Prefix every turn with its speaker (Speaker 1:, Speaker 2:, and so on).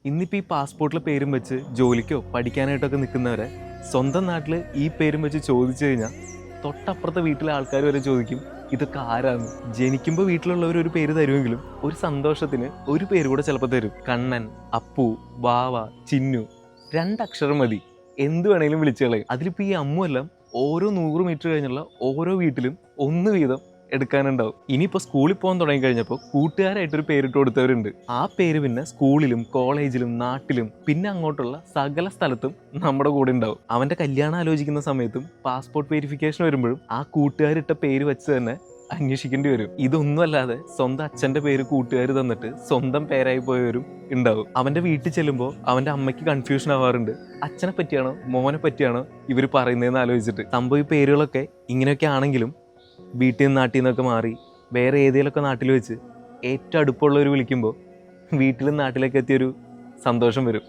Speaker 1: ഇന്നിപ്പോൾ ഈ പാസ്പോർട്ടിലെ പേരും വെച്ച് ജോലിക്കോ പഠിക്കാനായിട്ടൊക്കെ നിൽക്കുന്നവരെ സ്വന്തം നാട്ടിൽ ഈ പേരും വെച്ച് ചോദിച്ചു കഴിഞ്ഞാൽ തൊട്ടപ്പുറത്തെ വീട്ടിലെ ആൾക്കാർ വരെ ചോദിക്കും ഇതൊക്കെ ആരാന്ന്. ജനിക്കുമ്പോൾ വീട്ടിലുള്ളവർ ഒരു പേര് തരുമെങ്കിലും ഒരു സന്തോഷത്തിന് ഒരു പേര് കൂടെ ചിലപ്പോൾ തരും. കണ്ണൻ, അപ്പു, വാവ, ചിന്നു, രണ്ടക്ഷരം മതി, എന്ത് വേണേലും വിളിച്ചു കളയും. അതിലിപ്പോൾ ഈ അമ്മുവെല്ലാം ഓരോ 100 മീറ്റർ കഴിഞ്ഞുള്ള ഓരോ വീട്ടിലും ഒന്ന് വീതം എടുക്കാനുണ്ടാവും. ഇനിയിപ്പോൾ സ്കൂളിൽ പോകാൻ തുടങ്ങിക്കഴിഞ്ഞപ്പോൾ കൂട്ടുകാരായിട്ടൊരു പേരിട്ട് കൊടുത്തവരുണ്ട്. ആ പേര് പിന്നെ സ്കൂളിലും കോളേജിലും നാട്ടിലും പിന്നെ അങ്ങോട്ടുള്ള സകല സ്ഥലത്തും നമ്മുടെ കൂടെ ഉണ്ടാവും. അവൻ്റെ കല്യാണം ആലോചിക്കുന്ന സമയത്തും പാസ്പോർട്ട് വെരിഫിക്കേഷൻ വരുമ്പോഴും ആ കൂട്ടുകാരിട്ട പേര് വെച്ച് തന്നെ അന്വേഷിക്കേണ്ടി വരും. ഇതൊന്നുമല്ലാതെ സ്വന്തം അച്ഛൻ്റെ പേര് കൂട്ടുകാർ തന്നിട്ട് സ്വന്തം പേരായി പോയവരും ഉണ്ടാവും. അവൻ്റെ വീട്ടിൽ ചെല്ലുമ്പോൾ അവൻ്റെ അമ്മയ്ക്ക് കൺഫ്യൂഷൻ ആവാറുണ്ട്, അച്ഛനെ പറ്റിയാണോ മോനെ പറ്റിയാണോ ഇവർ പറയുന്നതെന്ന് ആലോചിച്ചിട്ട്. സംഭവം ഈ പേരുകളൊക്കെ ഇങ്ങനെയൊക്കെ ആണെങ്കിലും വീട്ടിൽ നിന്ന് നാട്ടിൽ നിന്നൊക്കെ മാറി വേറെ ഏതെങ്കിലുമൊക്കെ നാട്ടിൽ വെച്ച് ഏറ്റവും അടുപ്പമുള്ളവർ വിളിക്കുമ്പോൾ വീട്ടിലും നാട്ടിലേക്ക് എത്തിയൊരു സന്തോഷം വരും.